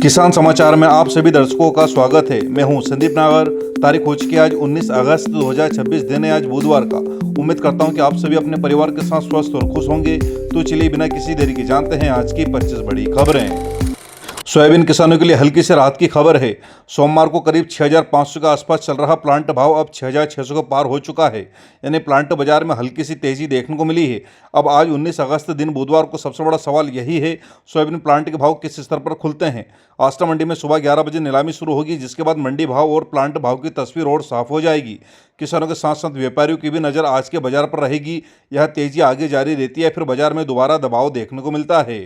किसान समाचार में आप सभी दर्शकों का स्वागत है। मैं हूं संदीप नागर। तारीख हो चुकी है आज 19 अगस्त 2026, दिन है आज बुधवार का। उम्मीद करता हूं कि आप सभी अपने परिवार के साथ स्वस्थ और खुश होंगे। तो चलिए बिना किसी देरी के जानते हैं आज की 25 बड़ी खबरें। सोयाबीन किसानों के लिए हल्की से राहत की खबर है। सोमवार को करीब 6,500 के आसपास चल रहा प्लांट भाव अब 6,600 को पार हो चुका है। यानी प्लांट बाजार में हल्की सी तेजी देखने को मिली है। अब आज 19 अगस्त दिन बुधवार को सबसे बड़ा सवाल यही है, सोयाबीन प्लांट के भाव किस स्तर पर खुलते हैं। आष्टा मंडी में सुबह 11 बजे नीलामी शुरू होगी, जिसके बाद मंडी भाव और प्लांट भाव की तस्वीर और साफ हो जाएगी। किसानों के साथ साथ व्यापारियों की भी नज़र आज के बाजार पर रहेगी। यह तेजी आगे जारी रहती है, फिर बाजार में दोबारा दबाव देखने को मिलता है।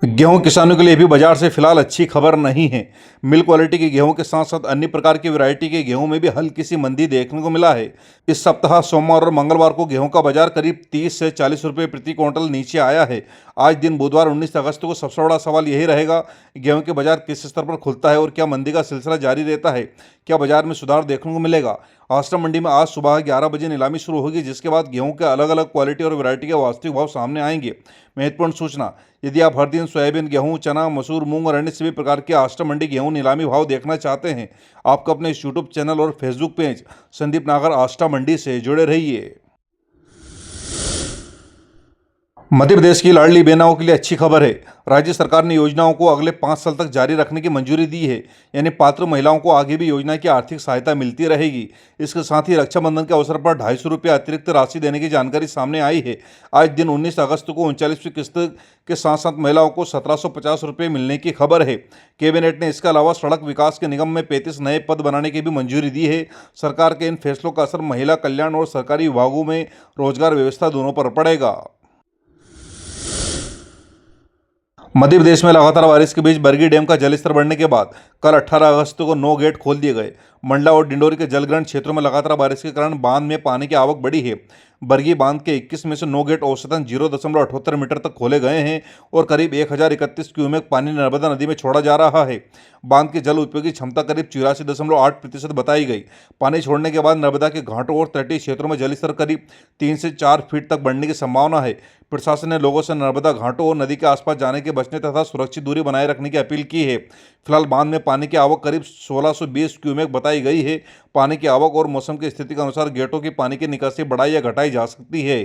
गेहूं किसानों के लिए भी बाजार से फिलहाल अच्छी खबर नहीं है। मिल क्वालिटी के गेहूं के साथ साथ अन्य प्रकार की वैरायटी के गेहूं में भी हल्की सी मंदी देखने को मिला है। इस सप्ताह सोमवार और मंगलवार को गेहूं का बाजार करीब 30 से 40 रुपये प्रति क्विंटल नीचे आया है। आज दिन बुधवार 19 अगस्त को सबसे बड़ा सवाल यही रहेगा, गेहूं के बाजार किस स्तर पर खुलता है और क्या मंदी का सिलसिला जारी रहता है। क्या बाजार में सुधार देखने को मिलेगा। आष्टा मंडी में आज सुबह 11 बजे नीलामी शुरू होगी, जिसके बाद गेहूं के अलग अलग क्वालिटी और वैरायटी के वास्तविक भाव सामने आएंगे। महत्वपूर्ण सूचना, यदि आप हर दिन सोयाबीन, गेहूं, चना, मसूर, मूंग और अन्य सभी प्रकार के आष्टा मंडी गेहूं नीलामी भाव देखना चाहते हैं, आपको अपने यूट्यूब चैनल और फेसबुक पेज संदीप नागर आष्टा मंडी से जुड़े रहिए। मध्य प्रदेश की लाडली बहनों के लिए अच्छी खबर है। राज्य सरकार ने योजनाओं को अगले 5 साल तक जारी रखने की मंजूरी दी है। यानी पात्र महिलाओं को आगे भी योजना की आर्थिक सहायता मिलती रहेगी। इसके साथ ही रक्षाबंधन के अवसर पर 250 रुपये अतिरिक्त राशि देने की जानकारी सामने आई है। आज दिन 19 अगस्त को 39वीं किस्त के साथ साथ महिलाओं को 1750 रुपये मिलने की खबर है। कैबिनेट ने इसके अलावा सड़क विकास के निगम में 35 नए पद बनाने की भी मंजूरी दी है। सरकार के इन फैसलों का असर महिला कल्याण और सरकारी विभागों में रोजगार व्यवस्था दोनों पर पड़ेगा। मध्य प्रदेश में लगातार बारिश के बीच बरगी डैम का जलस्तर बढ़ने के बाद कल 18 अगस्त को 9 गेट खोल दिए गए। मंडला और डिंडोरी के जलग्रहण क्षेत्रों में लगातार बारिश के कारण बांध में पानी की आवक बढ़ी है। बरगी बांध के 21 में से 9 गेट औसतन 0.78 मीटर तक खोले गए हैं और करीब 1031 क्यूमेक पानी नर्मदा नदी में छोड़ा जा रहा है। बांध की जल उपयोगी क्षमता करीब 84.8% बताई गई। पानी छोड़ने के बाद नर्मदा के घाटों और तटीय क्षेत्रों में जलस्तर करीब 3 से 4 फीट तक बढ़ने की संभावना है। प्रशासन ने लोगों से नर्मदा घाटों और नदी के आसपास जाने के बचने तथा सुरक्षित दूरी बनाए रखने की अपील की है। फिलहाल बांध में पानी की आवक करीब 1620 क्यूमेक बताई गई है। पानी की आवक और मौसम की स्थिति के अनुसार गेटों की पानी की निकासी बढ़ाई या घटाई जा सकती है।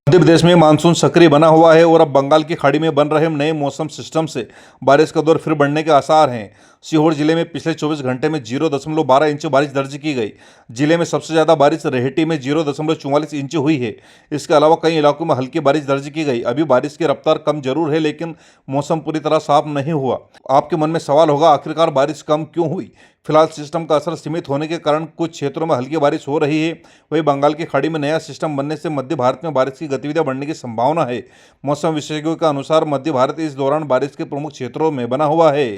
मध्य प्रदेश में मानसून सक्रिय बना हुआ है और अब बंगाल की खाड़ी में बन रहे नए मौसम सिस्टम से बारिश का दौर फिर बढ़ने के आसार हैं। सीहोर जिले में पिछले 24 घंटे में 0.12 इंच बारिश दर्ज की गई। जिले में सबसे ज़्यादा बारिश रेहटी में 0.44 इंच हुई है। इसके अलावा कई इलाकों में हल्की बारिश दर्ज की गई। अभी बारिश की रफ्तार कम जरूर है, लेकिन मौसम पूरी तरह साफ नहीं हुआ। आपके मन में सवाल होगा, आखिरकार बारिश कम क्यों हुई। फिलहाल सिस्टम का असर सीमित होने के कारण कुछ क्षेत्रों में हल्की बारिश हो रही है। वहीं बंगाल की खाड़ी में नया सिस्टम बनने से मध्य भारत में बारिश की गतिविधियां बढ़ने की संभावना है। मौसम विशेषज्ञों के अनुसार मध्य भारत इस दौरान बारिश के प्रमुख क्षेत्रों में बना हुआ है।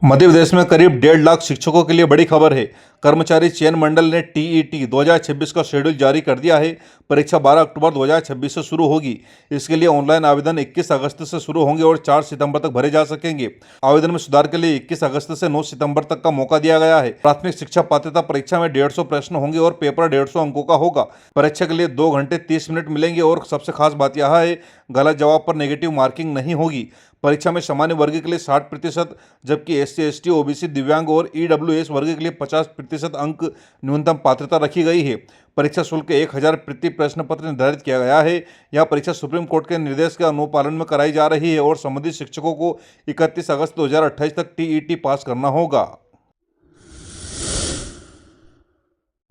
मध्य प्रदेश में करीब 1.5 लाख शिक्षकों के लिए बड़ी खबर है। कर्मचारी चयन मंडल ने टीईटी 2026 का शेड्यूल जारी कर दिया है। परीक्षा 12 अक्टूबर 2026 से शुरू होगी। इसके लिए ऑनलाइन आवेदन 21 अगस्त से शुरू होंगे और 4 सितंबर तक भरे जा सकेंगे। आवेदन में सुधार के लिए 21 अगस्त से 9 सितंबर तक का मौका दिया गया है। प्राथमिक शिक्षा पात्रता परीक्षा में 150 प्रश्न होंगे और पेपर 150 अंकों का होगा। परीक्षा के लिए 2 घंटे 30 मिनट मिलेंगे और सबसे खास बात यह है, गलत जवाब पर नेगेटिव मार्किंग नहीं होगी। परीक्षा में सामान्य वर्ग के लिए 60%, जबकि SC, ST, OBC, दिव्यांग और EWS वर्ग के लिए 50% अंक न्यूनतम पात्रता रखी गई है। परीक्षा शुल्क 1000 प्रति प्रश्न पत्र निर्धारित किया गया है। यह परीक्षा सुप्रीम कोर्ट के निर्देश के अनुपालन में कराई जा रही है और संबंधित शिक्षकों को 31 अगस्त 2028 तक टीईटी पास करना होगा।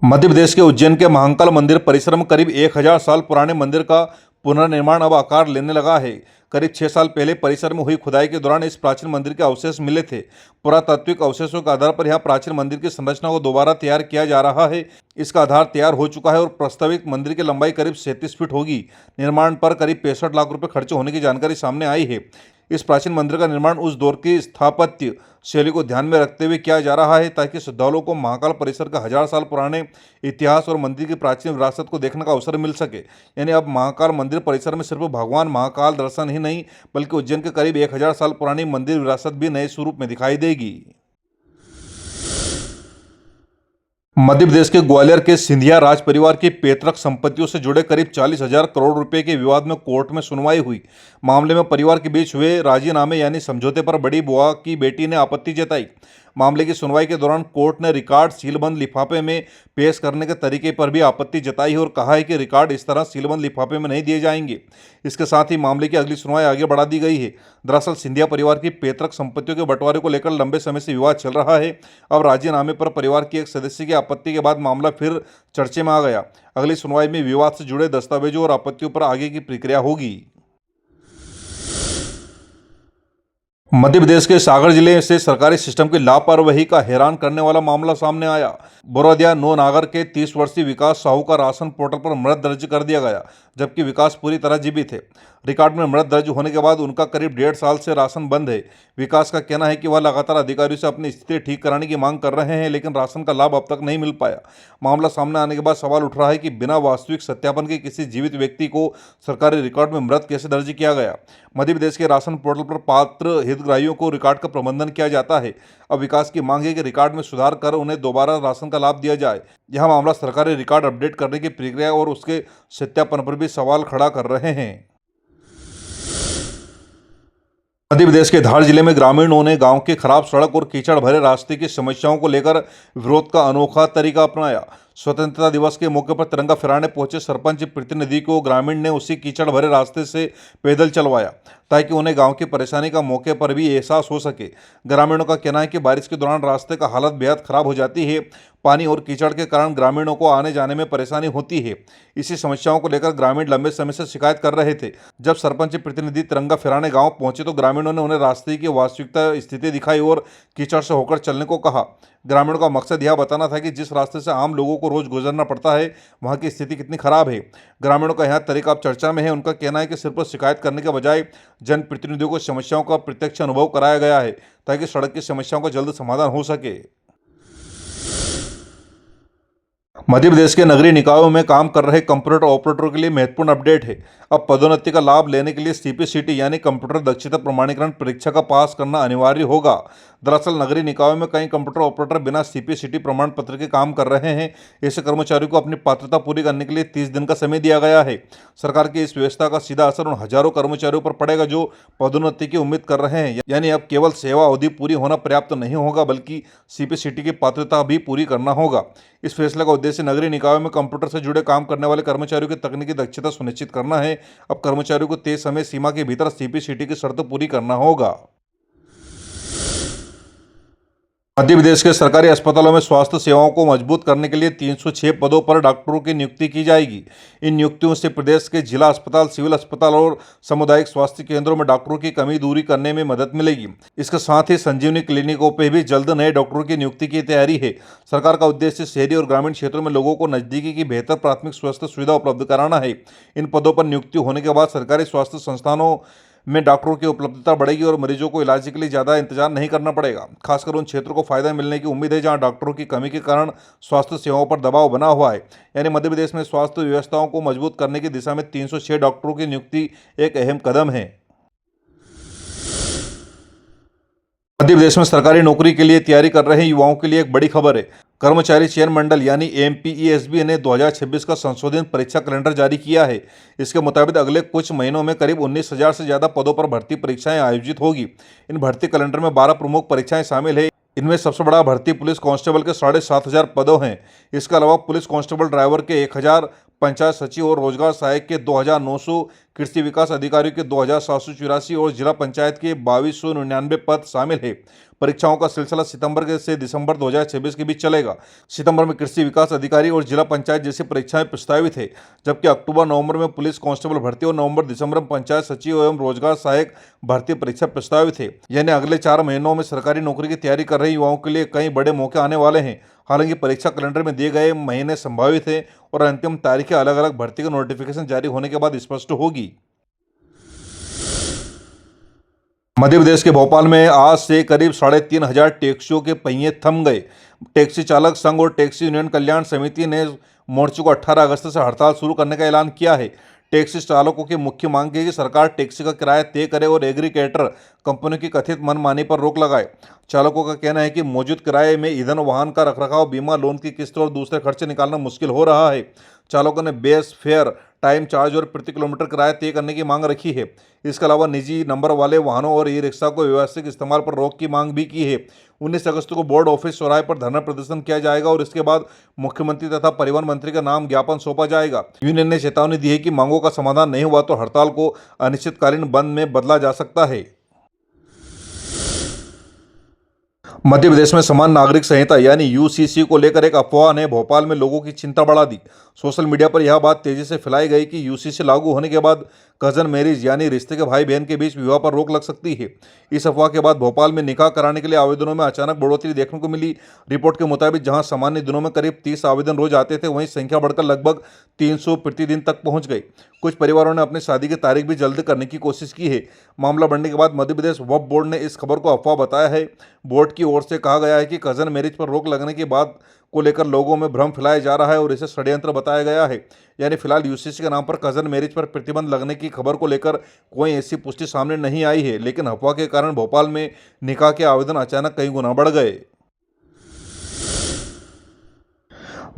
मध्य प्रदेश के उज्जैन के महाकाल मंदिर परिसर में करीब 1000 साल पुराने मंदिर का पुनर्निर्माण अब आकार लेने लगा है। करीब 6 साल पहले परिसर में हुई खुदाई के दौरान इस प्राचीन मंदिर के अवशेष मिले थे। पुरातात्विक अवशेषों के आधार पर यह प्राचीन मंदिर की संरचना को दोबारा तैयार किया जा रहा है। इसका आधार तैयार हो चुका है और प्रस्तावित मंदिर की लंबाई करीब 37 फीट होगी। निर्माण पर करीब 65 लाख रुपए खर्च होने की जानकारी सामने आई है। इस प्राचीन मंदिर का निर्माण उस दौर की स्थापत्य शैली को ध्यान में रखते हुए किया जा रहा है, ताकि श्रद्धालुओं को महाकाल परिसर का 1000 साल पुराने इतिहास और मंदिर की प्राचीन विरासत को देखने का अवसर मिल सके। यानी अब महाकाल मंदिर परिसर में सिर्फ भगवान महाकाल दर्शन ही नहीं, बल्कि उज्जैन के करीब 1000 साल पुरानी मंदिर विरासत भी नए स्वरूप में दिखाई देगी। मध्य प्रदेश के ग्वालियर के सिंधिया राज परिवार की पैतृक संपत्तियों से जुड़े करीब 40,000 करोड़ रुपए के विवाद में कोर्ट में सुनवाई हुई। मामले में परिवार के बीच हुए राजीनामे यानी समझौते पर बड़ी बुआ की बेटी ने आपत्ति जताई। मामले की सुनवाई के दौरान कोर्ट ने रिकॉर्ड सीलबंद लिफाफे में पेश करने के तरीके पर भी आपत्ति जताई है और कहा है कि रिकॉर्ड इस तरह सीलबंद लिफाफे में नहीं दिए जाएंगे। इसके साथ ही मामले की अगली सुनवाई आगे बढ़ा दी गई है। दरअसल सिंधिया परिवार की पैतृक संपत्तियों के बंटवारे को लेकर लंबे समय से विवाद चल रहा है। अब राजीनामे पर परिवार की एक सदस्य की आपत्ति के बाद मामला फिर चर्चे में आ गया। अगली सुनवाई में विवाद से जुड़े दस्तावेजों और आपत्तियों पर आगे की प्रक्रिया होगी। मध्य प्रदेश के सागर जिले से सरकारी सिस्टम की लापरवाही का हैरान करने वाला मामला सामने आया। बोरादिया नो नागर के 30 वर्षीय विकास साहू का राशन पोर्टल पर मृत दर्ज कर दिया गया, जबकि विकास पूरी तरह जीवित थे। रिकॉर्ड में मृत दर्ज होने के बाद उनका करीब 1.5 साल से राशन बंद है। विकास का कहना है कि वह लगातार अधिकारियों से अपनी स्थिति ठीक कराने की मांग कर रहे हैं, लेकिन राशन का लाभ अब तक नहीं मिल पाया। मामला सामने आने के बाद सवाल उठ रहा है कि बिना वास्तविक सत्यापन के किसी जीवित व्यक्ति को सरकारी रिकॉर्ड में मृत कैसे दर्ज किया गया। मध्य प्रदेश के राशन पोर्टल पर पात्र हितग्राहियों को रिकॉर्ड का प्रबंधन किया जाता है। अब विकास की मांग है कि रिकॉर्ड में सुधार कर उन्हें दोबारा राशन का लाभ दिया जाए। यह मामला सरकारी रिकॉर्ड अपडेट करने की प्रक्रिया और उसके सत्यापन पर भी सवाल खड़ा कर रहे हैं। मध्य प्रदेश के धार जिले में ग्रामीणों ने गांव के खराब सड़क और कीचड़ भरे रास्ते की समस्याओं को लेकर विरोध का अनोखा तरीका अपनाया। स्वतंत्रता दिवस के मौके पर तिरंगा फहराने पहुंचे सरपंच प्रतिनिधि को ग्रामीण ने उसी कीचड़ भरे रास्ते से पैदल चलवाया, ताकि उन्हें गांव की परेशानी का मौके पर भी एहसास हो सके। ग्रामीणों का कहना है कि बारिश के दौरान रास्ते का हालत बेहद खराब हो जाती है। पानी और कीचड़ के कारण ग्रामीणों को आने जाने में परेशानी होती है। इसी समस्याओं को लेकर ग्रामीण लंबे समय से शिकायत कर रहे थे। जब सरपंच प्रतिनिधि तिरंगा फहराने गांव पहुंचे तो ग्रामीणों ने उन्हें रास्ते की वास्तविकता स्थिति दिखाई और कीचड़ से होकर चलने को कहा। ग्रामीणों का मकसद यह बताना था कि जिस रास्ते से आम लोगों को रोज गुजरना पड़ता है, वहां की स्थिति कितनी खराब है। ग्रामीणों का यह तरीका अब चर्चा में है। उनका कहना है कि सिर्फ शिकायत करने के बजाय जनप्रतिनिधियों को समस्याओं का प्रत्यक्ष अनुभव कराया गया है, ताकि सड़क की समस्याओं का जल्द समाधान हो सके। मध्य प्रदेश के नगरीय निकायों में काम कर रहे कंप्यूटर ऑपरेटरों के लिए महत्वपूर्ण अपडेट है। अब पदोन्नति का लाभ लेने के लिए सीपीसीटी यानी कंप्यूटर दक्षता प्रमाणीकरण परीक्षा का पास करना अनिवार्य होगा। दरअसल नगरीय निकायों में कई कंप्यूटर ऑपरेटर बिना सीपीसीटी प्रमाण पत्र के काम कर रहे हैं। ऐसे कर्मचारियों को अपनी पात्रता पूरी करने के लिए 30 दिन का समय दिया गया है। सरकार की इस व्यवस्था का सीधा असर उन हजारों कर्मचारियों पर पड़ेगा जो पदोन्नति की उम्मीद कर रहे हैं। यानी अब केवल सेवा अवधि पूरी होना पर्याप्त नहीं होगा, बल्कि सीपीसीटी की पात्रता भी पूरी करना होगा। इस फैसले का उद्देश्य नगरीय निकायों में कंप्यूटर से जुड़े काम करने वाले कर्मचारियों की तकनीकी दक्षता सुनिश्चित करना है। अब कर्मचारियों को तय समय सीमा के भीतर सीपीसीटी की शर्त पूरी करना होगा। मध्य प्रदेश के सरकारी अस्पतालों में स्वास्थ्य सेवाओं को मजबूत करने के लिए 306 पदों पर डॉक्टरों की नियुक्ति की जाएगी। इन नियुक्तियों से प्रदेश के जिला अस्पताल, सिविल अस्पताल और सामुदायिक स्वास्थ्य केंद्रों में डॉक्टरों की कमी दूरी करने में मदद मिलेगी। इसके साथ ही संजीवनी क्लिनिकों पर भी जल्द नए डॉक्टरों की नियुक्ति की तैयारी है। सरकार का उद्देश्य शहरी और ग्रामीण क्षेत्रों में लोगों को नजदीकी की बेहतर प्राथमिक स्वास्थ्य सुविधा उपलब्ध कराना है। इन पदों पर नियुक्ति होने के बाद सरकारी स्वास्थ्य संस्थानों में डॉक्टरों की उपलब्धता बढ़ेगी और मरीजों को इलाज के लिए ज़्यादा इंतजार नहीं करना पड़ेगा। खासकर उन क्षेत्रों को फायदा मिलने की उम्मीद है जहां डॉक्टरों की कमी के कारण स्वास्थ्य सेवाओं पर दबाव बना हुआ है। यानी मध्य प्रदेश में स्वास्थ्य व्यवस्थाओं को मजबूत करने की दिशा में 306 डॉक्टरों की नियुक्ति एक अहम कदम है। मध्य प्रदेश में सरकारी नौकरी के लिए तैयारी कर रहे युवाओं के लिए एक बड़ी खबर है। कर्मचारी चयन मंडल यानी एमपीईएसबी ने 2026 का संशोधित परीक्षा कैलेंडर जारी किया है। इसके मुताबिक अगले कुछ महीनों में करीब 19,000 से ज़्यादा पदों पर भर्ती परीक्षाएं आयोजित होगी। इन भर्ती कैलेंडर में 12 प्रमुख परीक्षाएं शामिल है। इनमें सबसे बड़ा भर्ती पुलिस कांस्टेबल के 7,500 पदों हैं। इसके अलावा पुलिस कांस्टेबल ड्राइवर के 1,000, पंचायत सचिव और रोजगार सहायक के 2,900, कृषि विकास अधिकारियों के 2,784 और जिला पंचायत के 2,299 पद शामिल है। परीक्षाओं का सिलसिला सितंबर से दिसंबर 2026 के बीच चलेगा। सितंबर में कृषि विकास अधिकारी और जिला पंचायत जैसी परीक्षाएं प्रस्तावित है, जबकि अक्टूबर-नवंबर में पुलिस कांस्टेबल भर्ती और नवंबर-दिसंबर में पंचायत सचिव एवं रोजगार सहायक भर्ती परीक्षा प्रस्तावित है। यानी अगले 4 महीनों में सरकारी नौकरी की तैयारी कर रहे युवाओं के लिए कई बड़े मौके आने वाले हैं। हालांकि परीक्षा कैलेंडर में दिए गए महीने संभावित है और अंतिम तारीखें अलग अलग भर्ती का नोटिफिकेशन जारी होने के बाद स्पष्ट होगी। मध्य प्रदेश के भोपाल में आज से करीब 3,500 टैक्सियों के पहिए थम गए। टैक्सी चालक संघ और टैक्सी यूनियन कल्याण समिति ने मोर्चे को 18 अगस्त से हड़ताल शुरू करने का ऐलान किया है। टैक्सी चालकों की मुख्य मांग है कि सरकार टैक्सी का किराया तय करे और एग्रीगेटर कंपनियों की कथित मनमानी पर रोक लगाए। चालकों का कहना है कि मौजूद किराए में ईंधन, वाहन का रखरखाव, बीमा, लोन की किस्त और दूसरे खर्चे निकालना मुश्किल हो रहा है। चालकों ने बेस फेयर, टाइम चार्ज और प्रति किलोमीटर किराया तय करने की मांग रखी है। इसके अलावा निजी नंबर वाले वाहनों और ई रिक्शा को व्यवसायिक इस्तेमाल पर रोक की मांग भी की है। 19 अगस्त को बोर्ड ऑफिस चौराहे पर धरना प्रदर्शन किया जाएगा और इसके बाद मुख्यमंत्री तथा परिवहन मंत्री का नाम ज्ञापन सौंपा जाएगा। यूनियन ने चेतावनी दी है कि मांगों का समाधान नहीं हुआ तो हड़ताल को अनिश्चितकालीन बंद में बदला जा सकता है। मध्य प्रदेश में समान नागरिक संहिता यानी यूसीसी को लेकर एक अफवाह ने भोपाल में लोगों की चिंता बढ़ा दी। सोशल मीडिया पर यह बात तेजी से फैलाई गई कि यूसीसी लागू होने के बाद कजन मैरिज यानी रिश्ते के भाई बहन के बीच विवाह पर रोक लग सकती है। इस अफवाह के बाद भोपाल में निकाह कराने के लिए आवेदनों में अचानक बढ़ोतरी देखने को मिली। रिपोर्ट के मुताबिक जहां सामान्य दिनों में करीब 30 आवेदन रोज आते थे, वहीं संख्या बढ़कर लगभग 300 प्रतिदिन तक पहुंच गई। कुछ परिवारों ने अपनी शादी की तारीख भी जल्द करने की कोशिश की है। मामला बढ़ने के बाद मध्य प्रदेश वक्फ बोर्ड ने इस खबर को अफवाह बताया है। बोर्ड की ओर से कहा गया है कि कजन मैरिज पर रोक लगने की बात को लेकर लोगों में भ्रम फैलाया जा रहा है और इसे षड्यंत्र बताया गया है। यानी फिलहाल यूसीसी के नाम पर कजन मैरिज पर प्रतिबंध लगने की खबर को लेकर कोई ऐसी पुष्टि सामने नहीं आई है, लेकिन अफवाह के कारण भोपाल में निकाह के आवेदन अचानक कई गुना बढ़ गए।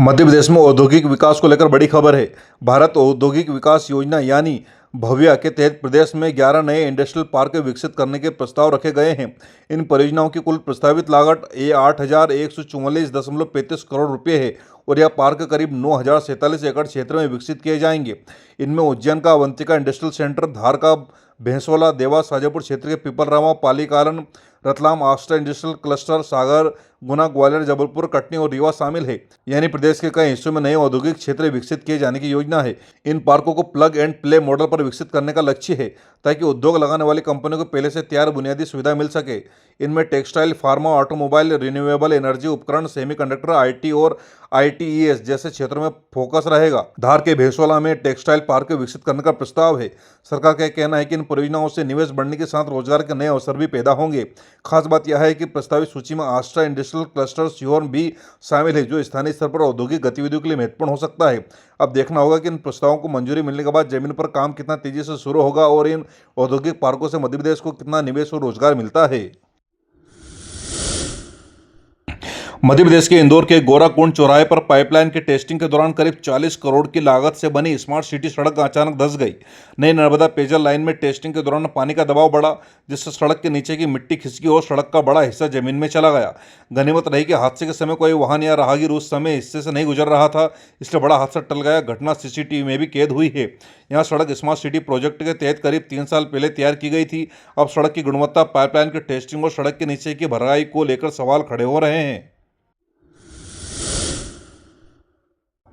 मध्य प्रदेश में औद्योगिक विकास को लेकर बड़ी खबर है। भारत औद्योगिक विकास योजना यानी भव्या के तहत प्रदेश में 11 नए इंडस्ट्रियल पार्क विकसित करने के प्रस्ताव रखे गए हैं। इन परियोजनाओं की कुल प्रस्तावित लागत 8,144.35 करोड़ रुपये है और यह पार्क करीब 9,047 एकड़ क्षेत्र में विकसित किए जाएंगे। इनमें उज्जैन का अवंतिका इंडस्ट्रियल सेंटर, धार का भैंसवाला, देवास शाजापुर क्षेत्र के पिपलरामा, पालीकालन, रतलाम आस्था इंडस्ट्रियल क्लस्टर, सागर, गुना, ग्वालियर, जबलपुर, कटनी और रीवा शामिल है। यानी प्रदेश के कई हिस्सों में नए औद्योगिक क्षेत्र विकसित किए जाने की योजना है। इन पार्कों को प्लग एंड प्ले मॉडल पर विकसित करने का लक्ष्य है ताकि उद्योग लगाने वाली कंपनियों को पहले से तैयार बुनियादी सुविधा मिल सके। इनमें textile, pharma, automobile, renewable energy उपकरण, सेमीकंडक्टर, आईटी और आईटीईएस जैसे क्षेत्रों में फोकस रहेगा। धार के भैंसवाला में टेक्सटाइल पार्क विकसित करने का प्रस्ताव है। सरकार का कहना है कि इन परियोजनाओं से निवेश बढ़ने के साथ रोजगार के नए अवसर भी पैदा होंगे। खास बात यह है कि प्रस्तावित सूची में आस्था इंडस्ट्रियल क्लस्टर सीहोर भी शामिल है, जो स्थानीय स्तर पर औद्योगिक गतिविधियों के लिए महत्वपूर्ण हो सकता है। अब देखना होगा कि इन प्रस्तावों को मंजूरी मिलने के बाद जमीन पर काम कितना तेजी से शुरू होगा और इन औद्योगिक पार्कों से मध्य प्रदेश को कितना निवेश और रोजगार मिलता है। मध्य प्रदेश के इंदौर के गोराकुंड चौराहे पर पाइपलाइन की टेस्टिंग के दौरान करीब 40 करोड़ की लागत से बनी स्मार्ट सिटी सड़क अचानक धंस गई। नई नर्मदा पेयजल लाइन में टेस्टिंग के दौरान पानी का दबाव बढ़ा, जिससे सड़क के नीचे की मिट्टी खिसकी और सड़क का बड़ा हिस्सा जमीन में चला गया। गनीमत रही कि हादसे के समय कोई वाहन या राहगीर उस समय हिस्से से नहीं गुजर रहा था, इसलिए बड़ा हादसा टल गया। घटना सीसीटीवी में भी कैद हुई है। यहाँ सड़क स्मार्ट सिटी प्रोजेक्ट के तहत करीब 3 साल पहले तैयार की गई थी। अब सड़क की गुणवत्ता, पाइपलाइन की टेस्टिंग और सड़क के नीचे की भराई को लेकर सवाल खड़े हो रहे हैं।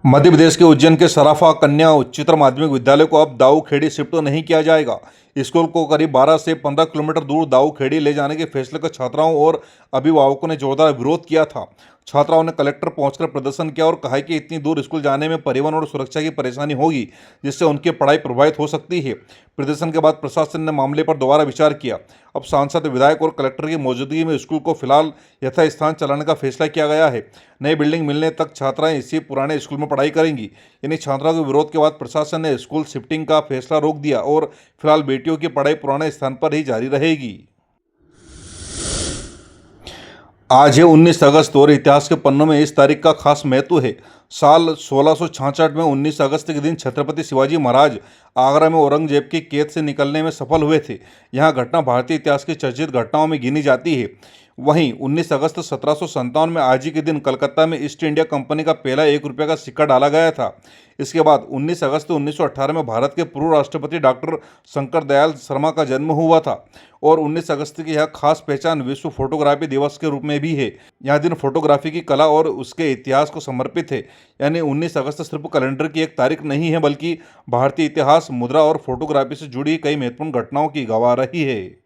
मध्य प्रदेश के उज्जैन के सराफा कन्या उच्चतर माध्यमिक विद्यालय को अब दाऊखेड़ी शिफ्ट नहीं किया जाएगा। स्कूल को करीब 12 से 15 किलोमीटर दूर दाऊखेड़ी ले जाने के फैसले का छात्राओं और अभिभावकों ने जोरदार विरोध किया था। छात्राओं ने कलेक्टर पहुंचकर प्रदर्शन किया और कहा कि इतनी दूर स्कूल जाने में परिवहन और सुरक्षा की परेशानी होगी, जिससे उनकी पढ़ाई प्रभावित हो सकती है। प्रदर्शन के बाद प्रशासन ने मामले पर दोबारा विचार किया। अब सांसद, विधायक और कलेक्टर की मौजूदगी में स्कूल को फिलहाल यथास्थान चलाने का फैसला किया गया है। नई बिल्डिंग मिलने तक छात्राएं इसी पुराने स्कूल में पढ़ाई करेंगी। यानी छात्राओं के विरोध के बाद प्रशासन ने स्कूल शिफ्टिंग का फैसला रोक दिया और फिलहाल बेटियों की पढ़ाई पुराने स्थान पर ही जारी रहेगी। आज है 19 अगस्त और इतिहास के पन्नों में इस तारीख का खास महत्व है। साल 1666 में 19 अगस्त के दिन छत्रपति शिवाजी महाराज आगरा में औरंगजेब की कैद से निकलने में सफल हुए थे। यह घटना भारतीय इतिहास की चर्चित घटनाओं में गिनी जाती है। वहीं 19 अगस्त 1757 में आज ही के दिन कलकत्ता में ईस्ट इंडिया कंपनी का पहला 1 रुपये का सिक्का डाला गया था। इसके बाद 19 अगस्त 1918 में भारत के पूर्व राष्ट्रपति डॉक्टर शंकर दयाल शर्मा का जन्म हुआ था और 19 अगस्त की यह खास पहचान विश्व फोटोग्राफी दिवस के रूप में भी है। यह दिन फोटोग्राफी की कला और उसके इतिहास को समर्पित है। यानी 19 अगस्त सिर्फ कैलेंडर की एक तारीख नहीं है, बल्कि भारतीय इतिहास, मुद्रा और फोटोग्राफी से जुड़ी कई महत्वपूर्ण घटनाओं की गवाह रही है।